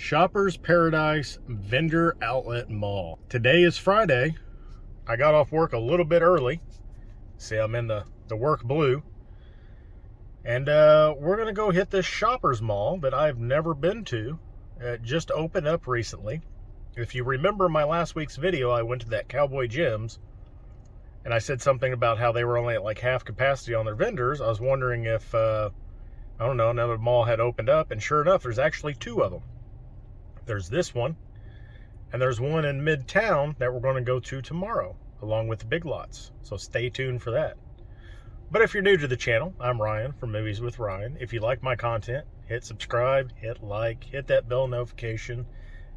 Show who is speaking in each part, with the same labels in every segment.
Speaker 1: Shoppers Paradise Vendor Outlet Mall. Today is Friday. I got off work a little bit early. See, I'm in the work blue. And we're going to go hit this Shoppers Mall that I've never been to. It just opened up recently. If you remember my last week's video, I went to that Cowboy Gyms. And I said something about how they were only at like half capacity on their vendors. I was wondering if, I don't know, another mall had opened up. And sure enough, there's actually two of them. There's this one, and there's one in Midtown that we're going to go to tomorrow, along with the Big Lots. So stay tuned for that. But if you're new to the channel, I'm Ryan from Movies with Ryan. If you like my content, hit subscribe, hit like, hit that bell notification.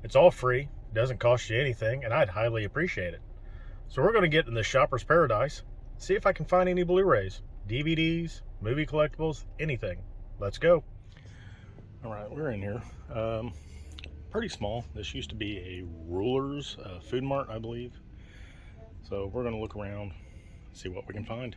Speaker 1: It's all free. It doesn't cost you anything, and I'd highly appreciate it. So we're going to get in the Shoppers Paradise, see if I can find any Blu-rays, DVDs, movie collectibles, anything. Let's go. All right, we're in here. Pretty small. This used to be a Rulers Food Mart, I believe. So we're going to look around, see what we can find.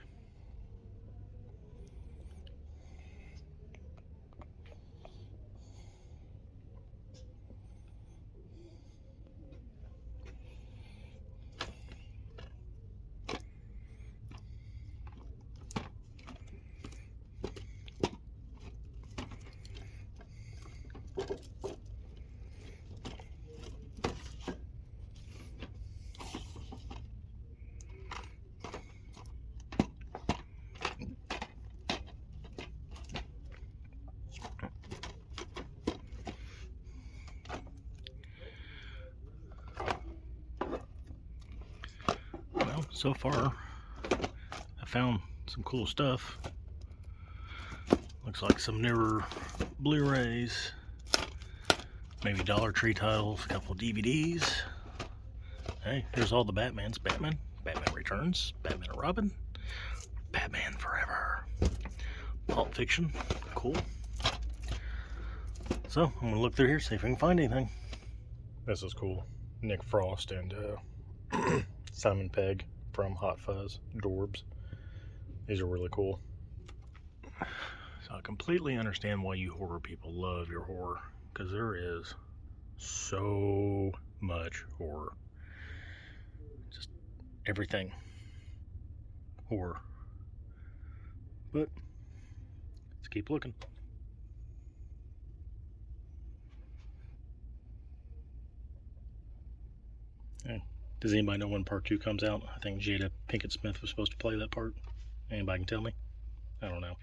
Speaker 1: So far, I found some cool stuff. Looks like some newer Blu-rays, maybe Dollar Tree titles, a couple DVDs. Hey, here's all the Batmans. Batman Returns, Batman and Robin, Batman Forever, Pulp Fiction, cool. So I'm gonna look through here, see if I can find anything. This is cool. Nick Frost and Simon Pegg from Hot Fuzz, Dorbs. These are really cool. So I completely understand why you horror people love your horror, because there is so much horror. Just everything horror. But let's keep looking. Okay. Does anybody know when part 2 comes out? I think Jada Pinkett Smith was supposed to play that part. Anybody can tell me? I don't know.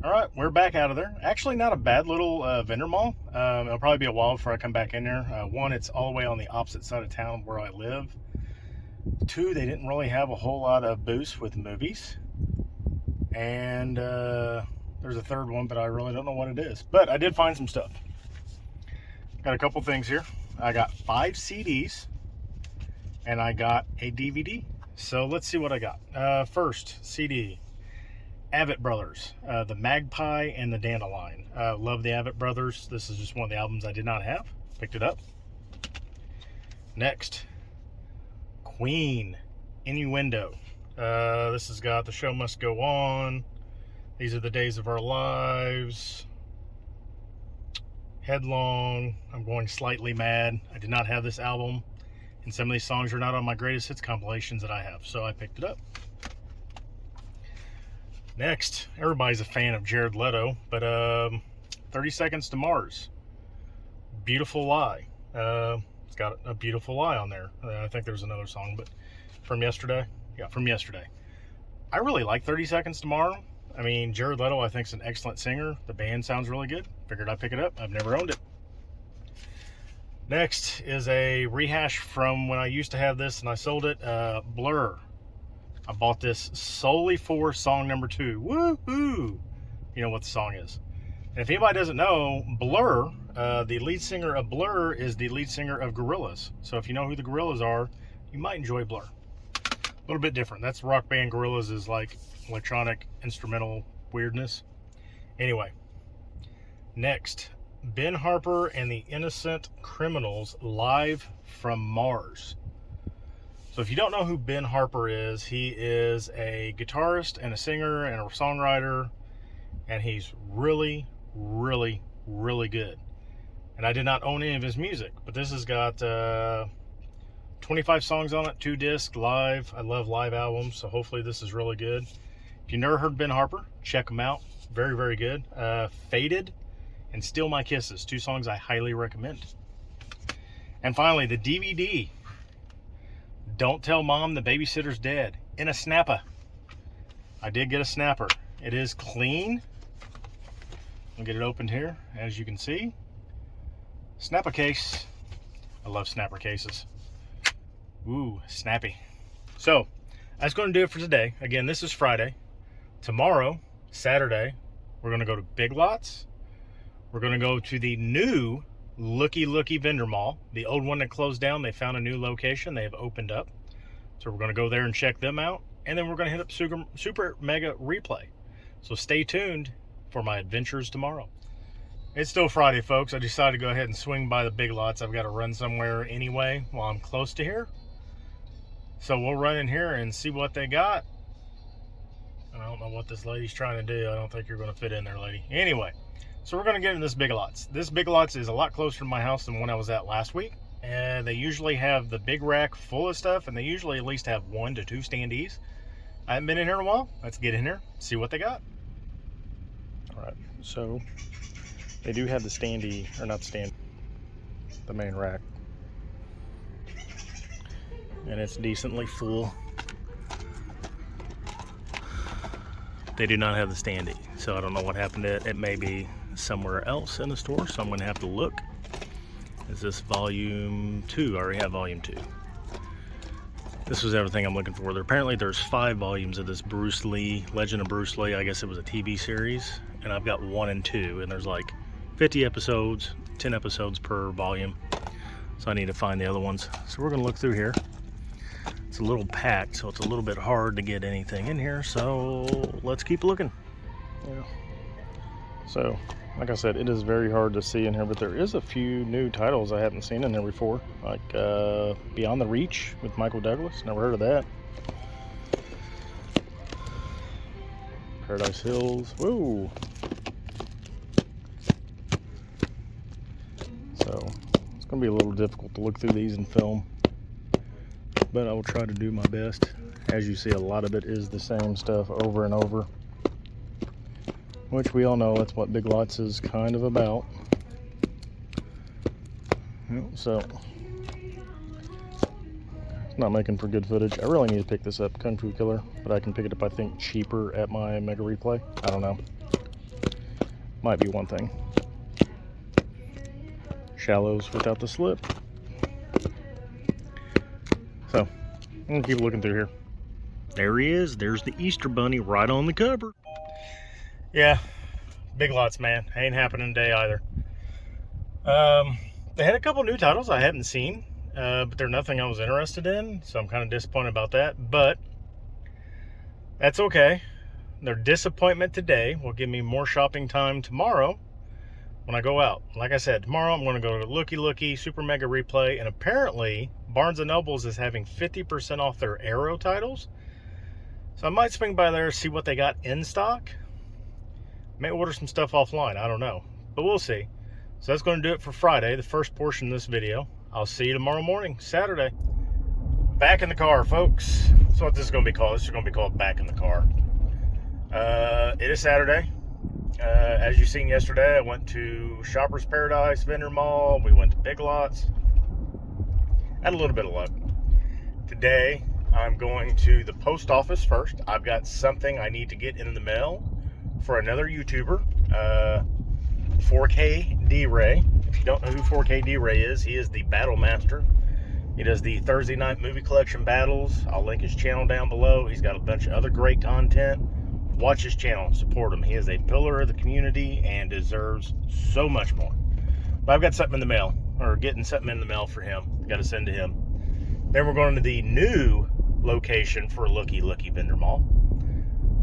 Speaker 1: Alright, we're back out of there. Actually, not a bad little vendor mall. It'll probably be a while before I come back in there. One, it's all the way on the opposite side of town where I live. Two, they didn't really have a whole lot of booths with movies. And there's a third one, but I really don't know what it is. But I did find some stuff. Got a couple things here. I got 5 CDs, and I got a DVD. So let's see what I got. First, CD, Avett Brothers, the Magpie and the Dandelion. Love the Avett Brothers. This is just one of the albums I did not have. Picked it up. Next, Queen, Innuendo. This has got The Show Must Go On, These Are the Days of Our Lives, Headlong, I'm Going Slightly Mad. I did not have this album, and some of these songs are not on my greatest hits compilations that I have, so I picked it up. Next, everybody's a fan of Jared Leto, but 30 Seconds to Mars, Beautiful Lie. It's got a Beautiful Lie on there. I think there's another song, but from yesterday. Yeah, from yesterday. I really like 30 Seconds to Mars. I mean, Jared Leto, I think, is an excellent singer. The band sounds really good. Figured I'd pick it up. I've never owned it. Next is a rehash from when I used to have this and I sold it. Blur. I bought this solely for song number 2. Woohoo! You know what the song is. And if anybody doesn't know, Blur, the lead singer of Blur is the lead singer of Gorillaz. So if you know who the Gorillaz are, you might enjoy Blur. A little bit different. That's rock band. Gorillaz is like electronic instrumental weirdness. Anyway, next, Ben Harper and the Innocent Criminals, Live from Mars. So if you don't know who Ben Harper is, he is a guitarist and a singer and a songwriter, and he's really, really, really good. And I did not own any of his music, but this has got 25 songs on it, 2 discs, live. I love live albums, so hopefully this is really good. If you never heard Ben Harper, check him out. Very, very good. Faded and Steal My Kisses, 2 songs I highly recommend. And finally, the DVD. Don't Tell Mom the Babysitter's Dead, in a snapper. I did get a snapper. It is clean. I'll get it opened here, as you can see. Snapper case. I love snapper cases. Ooh, snappy. So, that's going to do it for today. Again, this is Friday. Tomorrow, Saturday, we're going to go to Big Lots. We're going to go to the new Looky Vendor Mall. The old one that closed down, they found a new location. They have opened up. So we're going to go there and check them out. And then we're going to hit up Super Mega Replay. So stay tuned for my adventures tomorrow. It's still Friday, folks. I decided to go ahead and swing by the Big Lots. I've got to run somewhere anyway while I'm close to here. So we'll run in here and see what they got. I don't know what this lady's trying to do. I don't think you're going to fit in there, lady. Anyway, so we're going to get in this Big Lots. This Big Lots is a lot closer to my house than one I was at last week. And they usually have the big rack full of stuff, and they usually at least have 1 to 2 standees. I haven't been in here in a while. Let's get in here, see what they got. All right, so they do have the standee, or not the stand, the main rack. And it's decently full. They do not have the standee, so I don't know what happened to it. It may be somewhere else in the store, so I'm going to have to look. Is this volume 2? I already have volume 2. This was everything I'm looking for. Apparently there's 5 volumes of this Bruce Lee, Legend of Bruce Lee. I guess it was a TV series, and I've got 1 and 2, and there's like 50 episodes, 10 episodes per volume. So I need to find the other ones. So we're going to look through here. It's a little packed, so it's a little bit hard to get anything in here, so let's keep looking. Yeah. So, like I said, it is very hard to see in here, but there is a few new titles I haven't seen in there before, like Beyond the Reach with Michael Douglas. Never heard of that. Paradise Hills. Whoa! So, it's going to be a little difficult to look through these in film, but I will try to do my best. As you see, a lot of it is the same stuff over and over, which we all know that's what Big Lots is kind of about. So, it's not making for good footage. I really need to pick this up, Kung Fu Killer, but I can pick it up, I think, cheaper at my Mega Replay. I don't know. Might be one thing. Shallows without the slip. So, I'm gonna keep looking through here. There he is. There's the Easter Bunny right on the cover. Yeah, Big Lots, man. Ain't happening today either. They had a couple new titles I hadn't seen, but they're nothing I was interested in, so I'm kind of disappointed about that. But that's okay. Their disappointment today will give me more shopping time tomorrow when I go out. Like I said, tomorrow I'm going to go to Looky Super Mega Replay, and apparently Barnes & Nobles is having 50% off their Arrow titles. So I might swing by there, see what they got in stock. May order some stuff offline, I don't know, but we'll see. So that's going to do it for Friday, the first portion of this video. I'll see you tomorrow morning, Saturday. Back in the car, folks. That's what this is going to be called. This is going to be called Back in the Car. It is Saturday. As you seen yesterday, I went to Shoppers Paradise Vendor Mall. We went to Big Lots. Had a little bit of luck. Today, I'm going to the post office first. I've got something I need to get in the mail for another YouTuber, 4K D-Ray. If you don't know who 4K D-Ray is, he is the battle master. He does the Thursday night movie collection battles. I'll link his channel down below. He's got a bunch of other great content. Watch his channel, support him. He is a pillar of the community and deserves so much more. But I've got something in the mail, or getting something in the mail for him. Got to send to him. Then we're going to the new location for Looky Vendor Mall.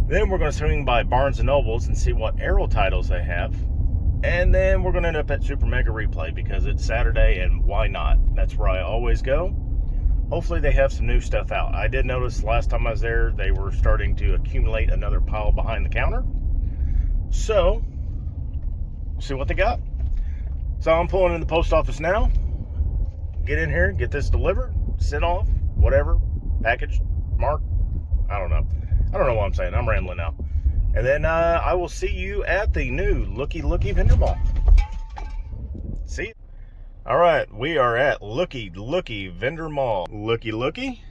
Speaker 1: Then we're going to swing by Barnes & Nobles and see what Arrow titles they have. And then we're going to end up at Super Mega Replay because it's Saturday and why not? That's where I always go. hopefully they have some new stuff out. I did notice last time I was there, they were starting to accumulate another pile behind the counter. So, we'll see what they got. So I'm pulling in the post office now. Get in here, get this delivered, sent off, whatever, package, mark. I don't know what I'm saying. I'm rambling now. And then I will see you at the new Looky Vendor Mall. See you. All right, we are at Looky Vendor Mall. Looky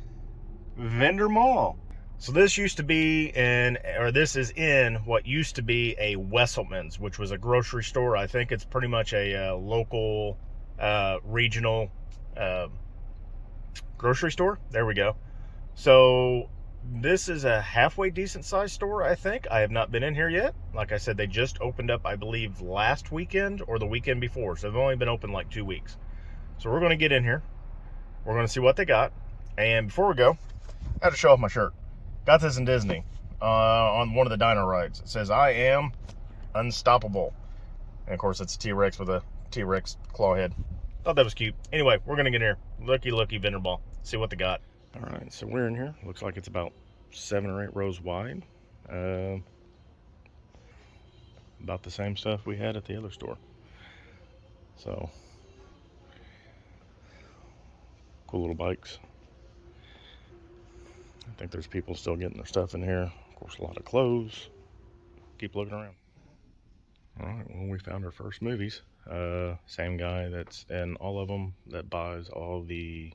Speaker 1: Vendor Mall. So this used to be this is in what used to be a Wesselman's, which was a grocery store. I think it's pretty much a local, regional grocery store. There we go. So this is a halfway decent sized store, I think. I have not been in here yet. Like I said, they just opened up, I believe, last weekend or the weekend before. So they've only been open like 2 weeks. So we're going to get in here. We're going to see what they got. And before we go, I had to show off my shirt. Got this in Disney on one of the dino rides. It says, "I am unstoppable." And of course, it's a T-Rex with a T-Rex claw head. Thought that was cute. Anyway, we're going to get in here. Looky Vendor Mall. See what they got. All right, so we're in here. Looks like it's about 7 or 8 rows wide. About the same stuff we had at the other store. So, cool little bikes. I think there's people still getting their stuff in here. Of course, a lot of clothes. Keep looking around. All right, well, we found our first movies. Same guy that's in all of them, that buys all the,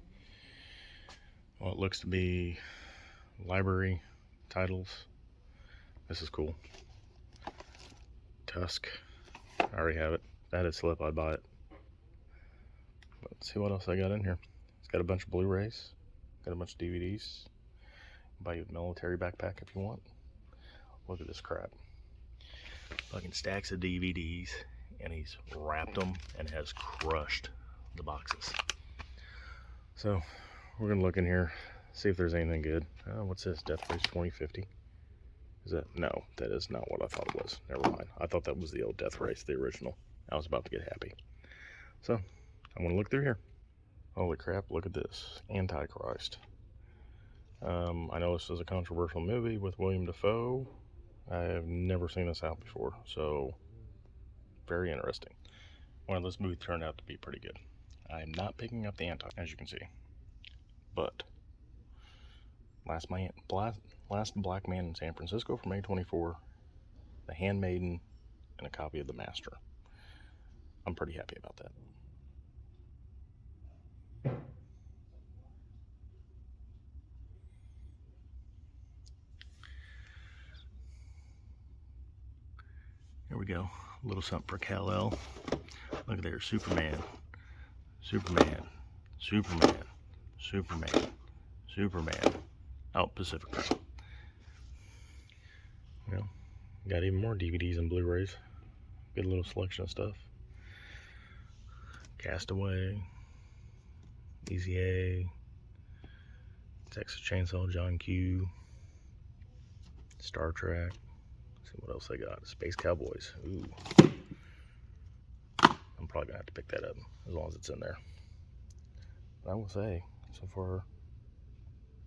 Speaker 1: what looks to be library titles. This is cool. Tusk. I already have it. If I had a slip, I'd buy it. But let's see what else I got in here. It's got a bunch of Blu-rays. Got a bunch of DVDs. Buy you a military backpack if you want. Look at this crap. Fucking stacks of DVDs. And he's wrapped them and has crushed the boxes. So, we're going to look in here. See if there's anything good. What's this? Death Race 2050? Is that? No, that is not what I thought it was. Never mind. I thought that was the old Death Race, the original. I was about to get happy. So, I'm going to look through here. Holy crap, look at this. Antichrist. I know this is a controversial movie with William Dafoe. I have never seen this out before, so very interesting. Well, this movie turned out to be pretty good. I am not picking up the as you can see. But Last Black Man in San Francisco from A24, The Handmaiden, and a copy of The Master. I'm pretty happy about that. Here we go. A little something for Kal-El. Look there. Superman. Out Pacific Rim. Well, got even more DVDs and Blu-rays. Good little selection of stuff. Castaway. Easy A. Texas Chainsaw John Q. Star Trek. Let's see what else I got. Space Cowboys. Ooh. I'm probably gonna have to pick that up as long as it's in there. But I will say, so far,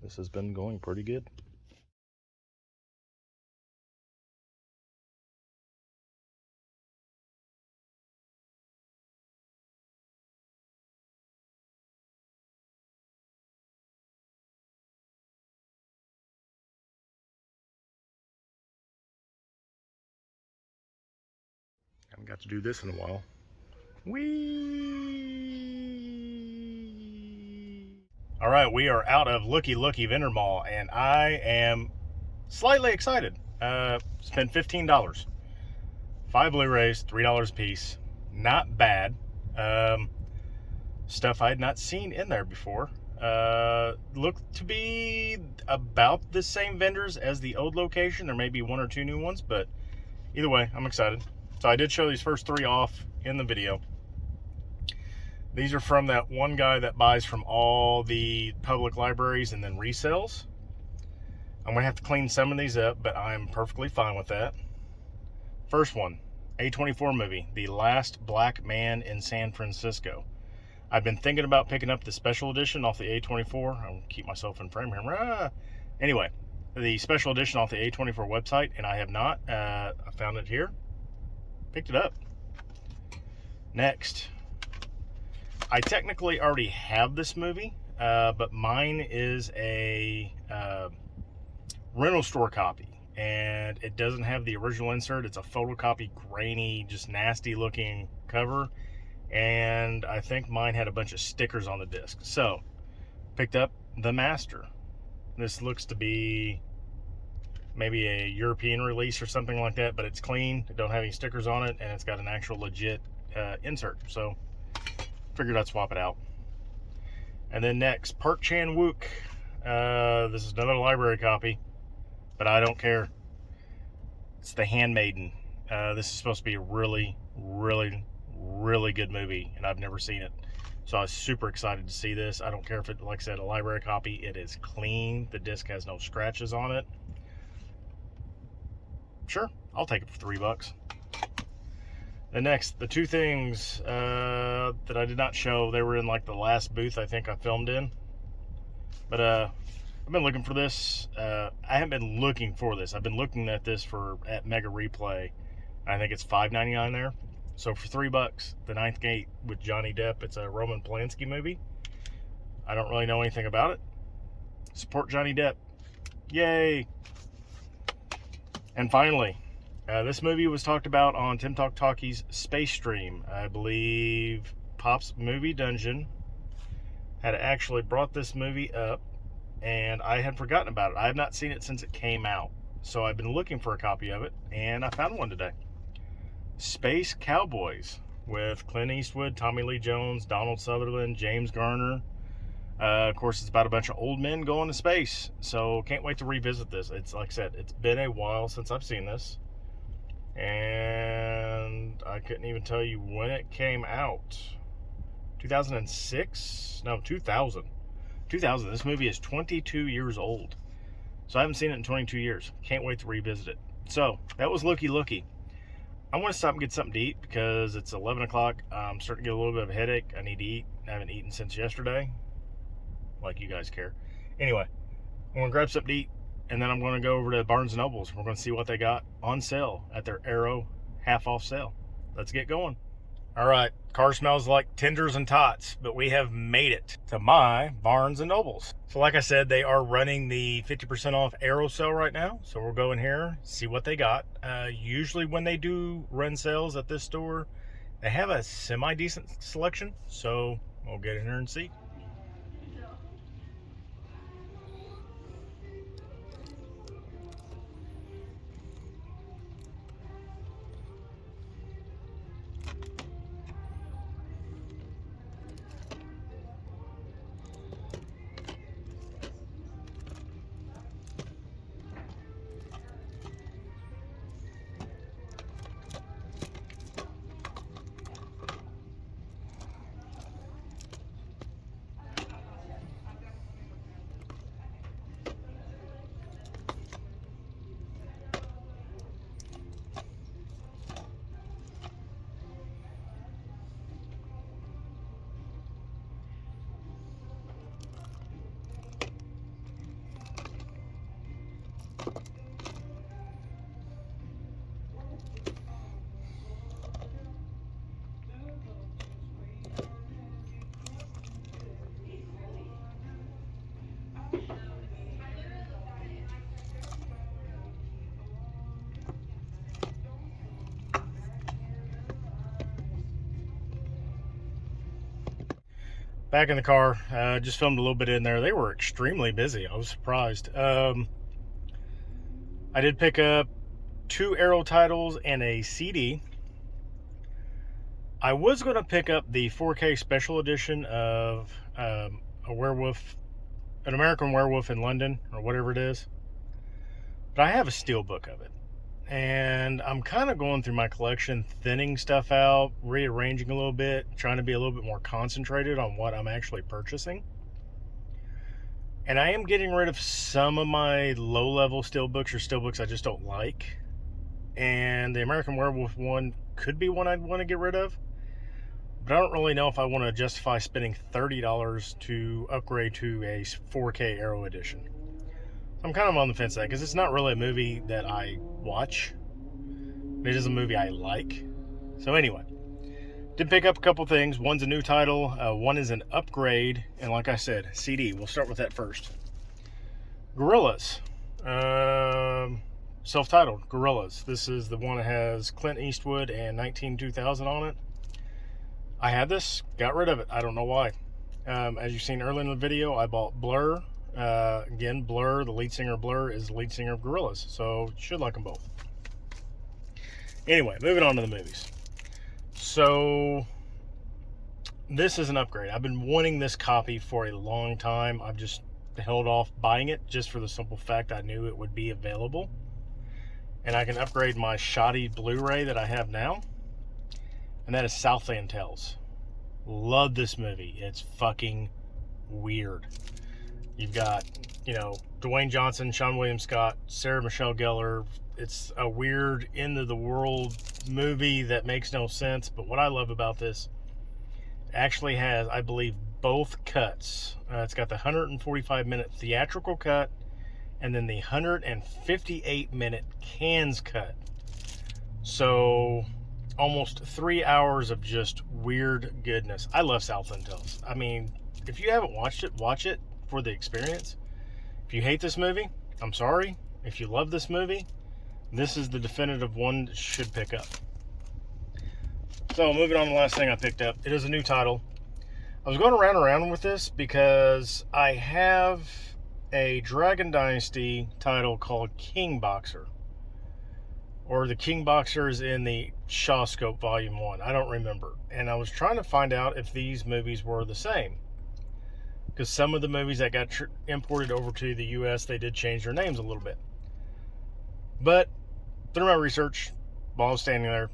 Speaker 1: this has been going pretty good. Haven't got to do this in a while. Whee! All right, we are out of Looky Vendor Mall, and I am slightly excited. Spent $15. 5 Blu-rays, $3 a piece. Not bad. Stuff I had not seen in there before. Looked to be about the same vendors as the old location. There may be 1 or 2 new ones, but either way, I'm excited. So I did show these first 3 off in the video. These are from that one guy that buys from all the public libraries and then resells. I'm going to have to clean some of these up, but I'm perfectly fine with that. First one, A24 movie, The Last Black Man in San Francisco. I've been thinking about picking up the special edition off the A24. I'll keep myself in frame here. Anyway, the special edition off the A24 website, and I have not. I found it here. Picked it up. Next, I technically already have this movie, but mine is a rental store copy, and it doesn't have the original insert. It's a photocopy, grainy, just nasty looking cover, and I think mine had a bunch of stickers on the disc. So picked up The Master. This looks to be maybe a European release or something like that, but it's clean. It don't have any stickers on it, and it's got an actual legit insert. So figured I'd swap it out. And then next, Park Chan-wook. This is another library copy, but I don't care. It's The Handmaiden. This is supposed to be a really, really, really good movie, and I've never seen it. So I was super excited to see this. I don't care if it, like I said, a library copy. It is clean. The disc has no scratches on it. Sure, I'll take it for $3. The next, the two things that I did not show, they were in like the last booth I think I filmed in. But I've been looking for this. I haven't been looking for this. I've been looking at this at Mega Replay. I think it's $5.99 there. So for $3, The Ninth Gate with Johnny Depp. It's a Roman Polanski movie. I don't really know anything about it. Support Johnny Depp. Yay! And finally, this movie was talked about on Tim Talk Talkie's Space Stream. I believe Pop's Movie Dungeon had actually brought this movie up, and I had forgotten about it. I have not seen it since it came out. So I've been looking for a copy of it, and I found one today. Space Cowboys with Clint Eastwood, Tommy Lee Jones, Donald Sutherland, James Garner. Of course, it's about a bunch of old men going to space. So can't wait to revisit this. It's like I said, it's been a while since I've seen this. And I couldn't even tell you when it came out. 2006? No, 2000. 2000. This movie is 22 years old. So I haven't seen it in 22 years. Can't wait to revisit it. So that was Looky Looky. I want to stop and get something to eat because it's 11 o'clock. I'm starting to get a little bit of a headache. I need to eat. I haven't eaten since yesterday. Like you guys care. Anyway, I'm going to grab something to eat, and then I'm going to go over to Barnes & Noble's. We're going to see what they got on sale at their Arrow half-off sale. Let's get going. All right, car smells like tenders and tots, but we have made it to my Barnes & Noble's. So like I said, they are running the 50% off Arrow sale right now. So we'll go in here, see what they got. Usually when they do run sales at this store, they have a semi-decent selection. So we'll get in here and see. Back in the car, just filmed a little bit in there. They were extremely busy. I was surprised. I did pick up 2 Arrow titles and a CD. I was going to pick up the 4K special edition of a werewolf, an American Werewolf in London, or whatever it is. But I have a steelbook of it. And I'm kind of going through my collection, thinning stuff out, rearranging a little bit, trying to be a little bit more concentrated on what I'm actually purchasing. And I am getting rid of some of my low-level steelbooks or steelbooks I just don't like. And the American Werewolf one could be one I'd want to get rid of. but I don't really know if I want to justify spending $30 to upgrade to a 4K Aero Edition. I'm kind of on the fence there, because it's not really a movie that I watch. It is a movie I like. So anyway, did pick up a couple things. One's a new title, one is an upgrade, and like I said, CD. We'll start with that first. Gorillas. Self-titled Gorillas. This is the one that has Clint Eastwood and 19-2000 on it. I had this, got rid of it. I don't know why. As you've seen earlier in the video, I bought Blur. Again, Blur, the lead singer of Blur, is the lead singer of Gorillas, so you should like them both. Anyway, moving on to the movies. So, this is an upgrade. I've been wanting this copy for a long time. I've just held off buying it just for the simple fact I knew it would be available. And I can upgrade my shoddy Blu-ray that I have now. And that is Southlantails. Love this movie. It's fucking weird. You've got, Dwayne Johnson, Seann William Scott, Sarah Michelle Gellar. It's a weird end-of-the-world movie that makes no sense. But what I love about this, it actually has, I believe, both cuts. It's got the 145-minute theatrical cut and then the 158-minute cans cut. So almost 3 hours of just weird goodness. I love Southlantails. I mean, if you haven't watched it, watch it for the experience. If you hate this movie, I'm sorry. If you love this movie, this is the definitive one that you should pick up. So moving on to the last thing I picked up. It is a new title. I was going around with this because I have a Dragon Dynasty title called King Boxer. Or the King Boxer is in the Shaw Scope Volume 1. I don't remember. And I was trying to find out if these movies were the same. Because some of the movies that got imported over to the US, they did change their names a little bit. But through my research, while I was standing there,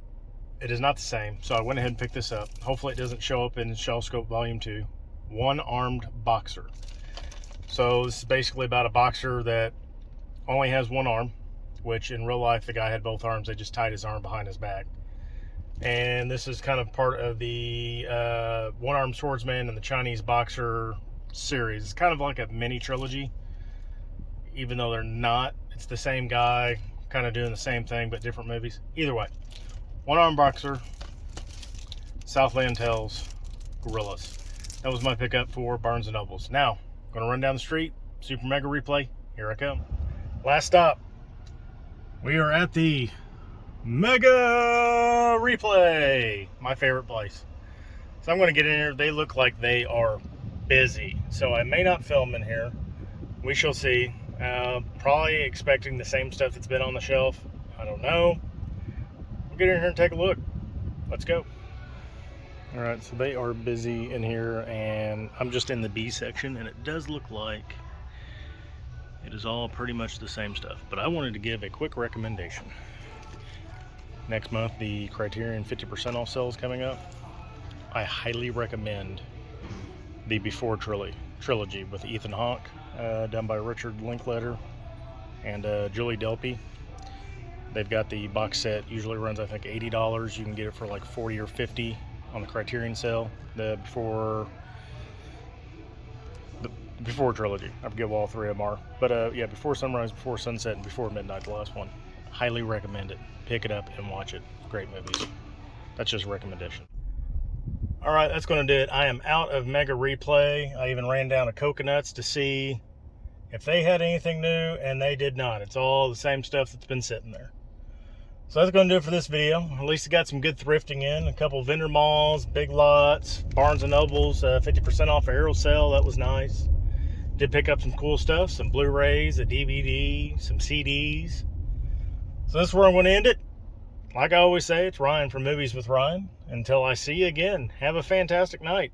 Speaker 1: it is not the same. So I went ahead and picked this up. Hopefully it doesn't show up in Shaw Scope Volume 2. One-Armed Boxer. So this is basically about a boxer that only has one arm, which in real life the guy had both arms. They just tied his arm behind his back. And this is kind of part of the One-Armed Swordsman and the Chinese Boxer series. It's kind of like a mini trilogy, even though they're not. It's the same guy kind of doing the same thing but different movies. Either way, One-Armed Boxer, Southlantails, Gorillas. That was my pickup for Barnes & Nobles. Now, I'm going to run down the street, Super Mega Replay. Here I come. Last stop. We are at the Mega Replay, my favorite place. So I'm going to get in here. They look like they are busy, so I may not film in here. We shall see. Probably expecting the same stuff that's been on the shelf. I don't know. We'll get in here and take a look. Let's go. All right, so they are busy in here, and I'm just in the B section, and it does look like it is all pretty much the same stuff. But I wanted to give a quick recommendation. Next month, the Criterion 50% off sale is coming up. I highly recommend the Before trilogy with Ethan Hawke, done by Richard Linklater and Julie Delpy. They've got the box set, usually runs I think $80. You can get it for like $40 or $50 on the Criterion sale. The Before trilogy. I forget what all three of them are. But yeah, Before Sunrise, Before Sunset, and Before Midnight, the last one. Highly recommend it. Pick it up and watch it. Great movies. That's just a recommendation. Alright, that's going to do it. I am out of Mega Replay. I even ran down to Coconuts to see if they had anything new, and they did not. It's all the same stuff that's been sitting there. So that's going to do it for this video. At least it got some good thrifting in. A couple vendor malls, Big Lots, Barnes & Nobles, 50% off Aero sale. That was nice. Did pick up some cool stuff, some Blu-rays, a DVD, some CDs. So this is where I'm going to end it. Like I always say, it's Ryan from Movies with Ryan. Until I see you again, have a fantastic night.